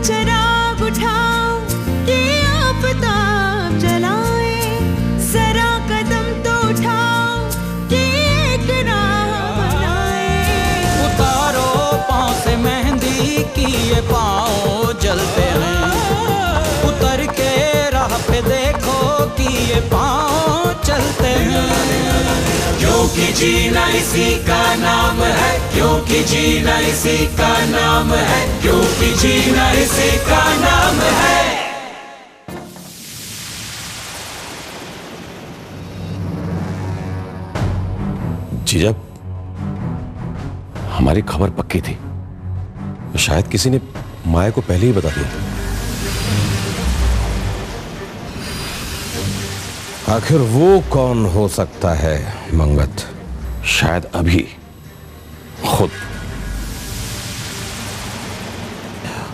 चिराग उठाओ कि आफताब जलाए, जरा कदम तो उठाओ कि एक राह बनाए। उतारो पाँव से मेहंदी की ये पाँव जलते हैं, उतर के राह पे देखो कि ये पाँव चलते हैं। क्योंकि जीना इसी का नाम है, क्योंकि जीना इसी का नाम है, क्योंकि जीना इसी का नाम है। जीजा, हमारी खबर पक्की थी, शायद किसी ने माया को पहले ही बता दिया। आखिर वो कौन हो सकता है मंगत? शायद अभी खुद।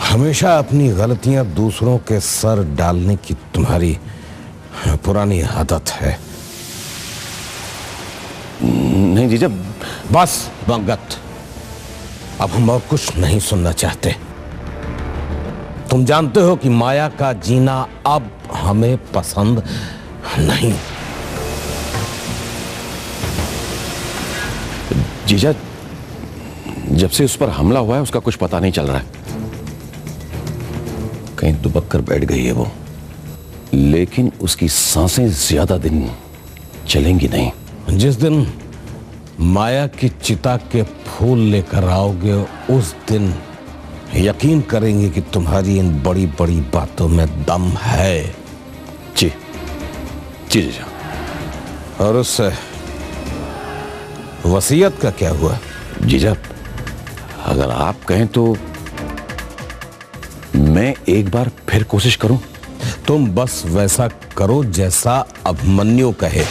हमेशा अपनी गलतियां दूसरों के सर डालने की तुम्हारी पुरानी आदत है। नहीं जीजा, बस मंगत, अब हम और कुछ नहीं सुनना चाहते। तुम जानते हो कि माया का जीना अब हमें पसंद नहीं। जीजा, जब से उस पर हमला हुआ है उसका कुछ पता नहीं चल रहा है। कहीं दुबक कर बैठ गई है वो, लेकिन उसकी सांसें ज्यादा दिन चलेंगी नहीं। जिस दिन माया की चिता के फूल लेकर आओगे उस दिन यकीन करेंगे कि तुम्हारी इन बड़ी बड़ी बातों में दम है। जी जी जीजा। और उस वसीयत का क्या हुआ? जीजा, अगर आप कहें तो मैं एक बार फिर कोशिश करूं। तुम बस वैसा करो जैसा अभिमन्यु कहे।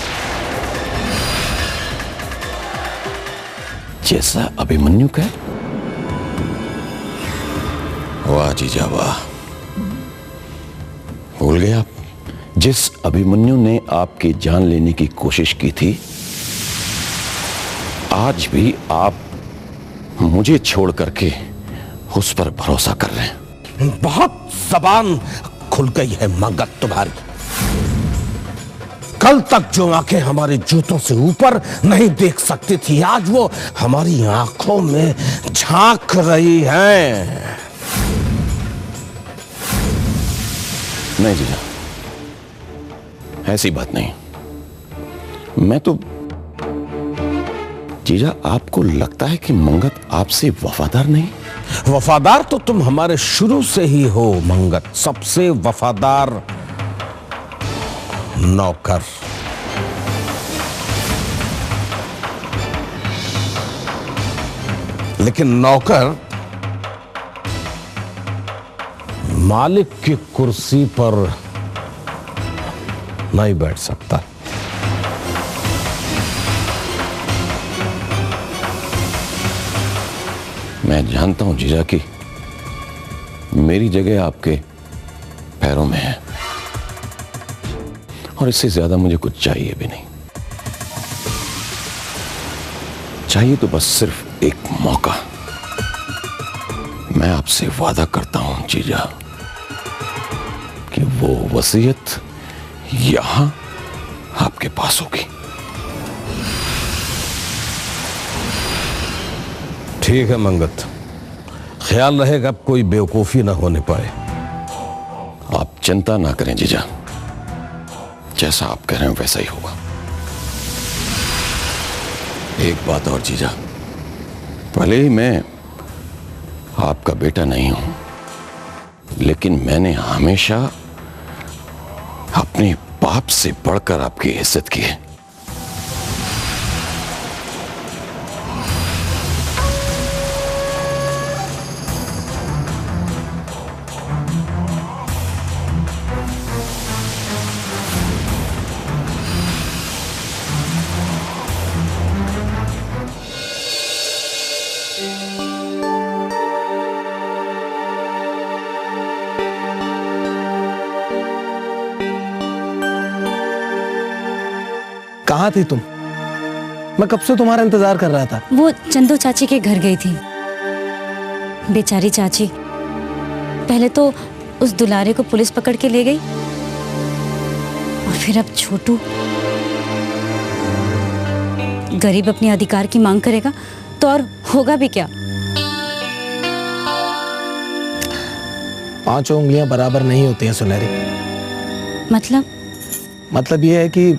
जैसा अभिमन्यु कहे? वाह जीजा वाह, भूल गए आप जिस अभिमन्यु ने आपकी जान लेने की कोशिश की थी, आज भी आप मुझे छोड़ करके उस पर भरोसा कर रहे हैं। बहुत जबान खुल गई है मंगत तुम्हारी। कल तक जो आंखें हमारे जूतों से ऊपर नहीं देख सकती थी, आज वो हमारी आंखों में झांक रही हैं। नहीं जीजा, ऐसी बात नहीं। मैं तो जीजा, आपको लगता है कि मंगत आपसे वफादार नहीं? वफादार तो तुम हमारे शुरू से ही हो मंगत, सबसे वफादार नौकर। लेकिन नौकर मालिक की कुर्सी पर नहीं बैठ सकता। मैं जानता हूं जीजा कि मेरी जगह आपके पैरों में है, और इससे ज्यादा मुझे कुछ चाहिए भी नहीं। चाहिए तो बस सिर्फ एक मौका। मैं आपसे वादा करता हूं जीजा कि वो वसीयत यहां आपके पास होगी। ठीक है मंगत, ख्याल रहेगा अब कोई बेवकूफी ना होने पाए। आप चिंता ना करें जीजा, जैसा आप कह रहे हैं वैसा ही होगा। एक बात और जीजा, भले ही मैं आपका बेटा नहीं हूं, लेकिन मैंने हमेशा अपने बाप से बढ़कर आपकी इज्जत की है। कहाँ थी तुम? मैं कब से तुम्हारा इंतजार कर रहा था। वो चंदू चाची के घर गई थी। बेचारी चाची पहले तो उस दुलारे को पुलिस पकड़ के ले गई और फिर अब छोटू। गरीब अपने अधिकार की मांग करेगा तो और होगा भी क्या? 5 उंगलियां बराबर नहीं होती हैं सुनहरी। मतलब ये है कि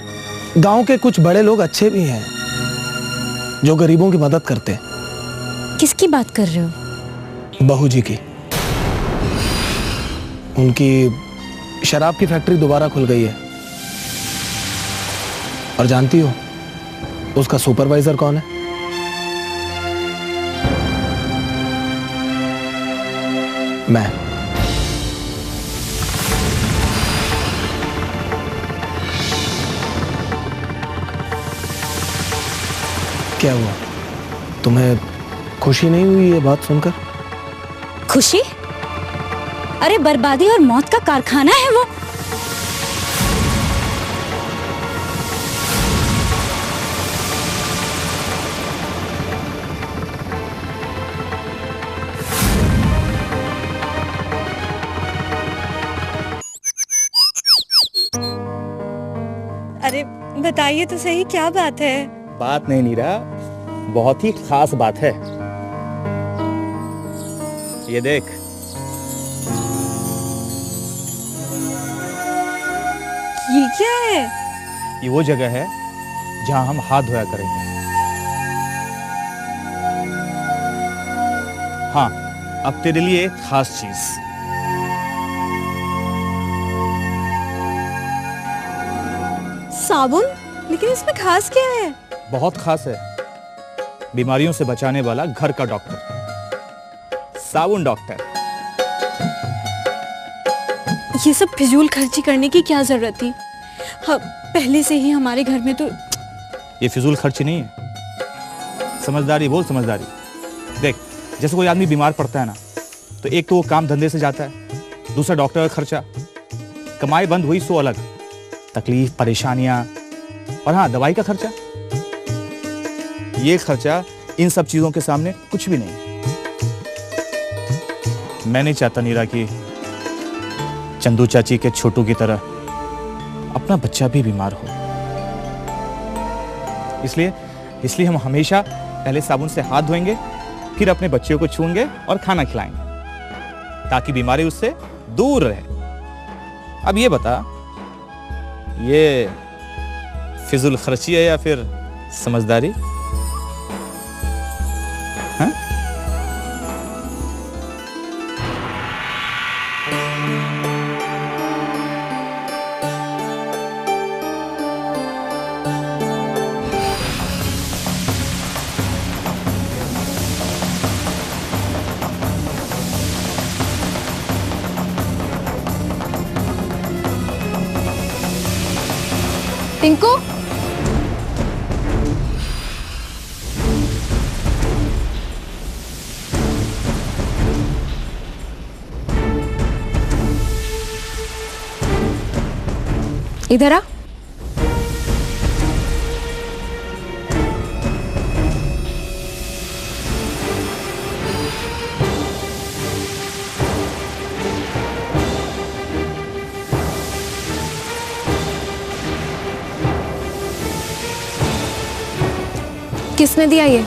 गांव के कुछ बड़े लोग अच्छे भी हैं जो गरीबों की मदद करते हैं। किसकी बात कर रहे हो? बहू जी की। उनकी शराब की फैक्ट्री दोबारा खुल गई है। और जानती हो उसका सुपरवाइजर कौन है? मैं। क्या हुआ, तुम्हें खुशी नहीं हुई ये बात सुनकर? खुशी? अरे बर्बादी और मौत का कारखाना है वो। अरे बताइए तो सही, क्या बात है? बात नहीं नीरा, बहुत ही खास बात है। ये देख, ये क्या है? ये वो जगह है जहां हम हाथ धोया करेंगे। हाँ, अब तेरे लिए एक खास चीज। साबुन? लेकिन इसमें खास क्या है? बहुत खास है। बीमारियों से बचाने वाला घर का डॉक्टर, साबुन डॉक्टर। ये सब फिजूल खर्ची करने की क्या जरूरत थी? हाँ, पहले से ही हमारे घर में तो। ये फिजूल खर्ची नहीं है, समझदारी बोल, समझदारी। देख, जैसे कोई आदमी बीमार पड़ता है ना, तो एक तो वो काम धंधे से जाता है, दूसरा डॉक्टर का खर्चा, कमाई बंद हुई सो अलग, तकलीफ, परेशानियां, और हाँ, दवाई का खर्चा। ये खर्चा इन सब चीजों के सामने कुछ भी नहीं है। मैं नहीं चाहता नीरा कि चंदू चाची के छोटू की तरह अपना बच्चा भी बीमार हो। इसलिए हम हमेशा पहले साबुन से हाथ धोएंगे, फिर अपने बच्चों को छूएंगे और खाना खिलाएंगे, ताकि बीमारी उससे दूर रहे। अब ये बता, ये फिजूल खर्ची है या फिर समझदारी? हाँ? टिंकू, इधर आ। किसने दिया ये?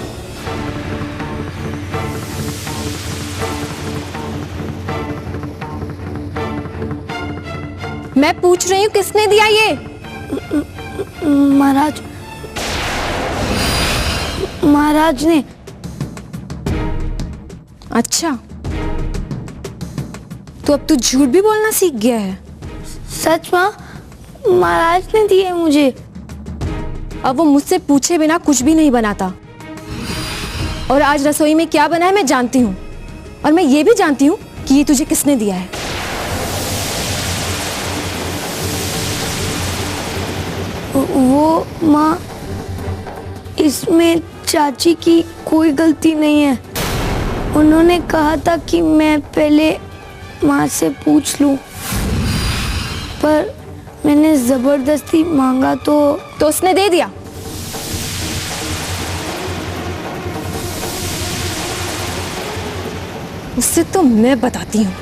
मैं पूछ रही हूँ, किसने दिया ये? महाराज ने। अच्छा, तो अब तू झूठ भी बोलना सीख गया है? सच माँ, महाराज ने दिए मुझे। अब वो मुझसे पूछे बिना कुछ भी नहीं बनाता। और आज रसोई में क्या बना है मैं जानती हूँ, और मैं ये भी जानती हूँ कि ये तुझे किसने दिया है। वो माँ, इसमें चाची की कोई गलती नहीं है। उन्होंने कहा था कि मैं पहले माँ से पूछ लूं, पर मैंने जबरदस्ती मांगा तो उसने दे दिया। उससे तो मैं बताती हूँ।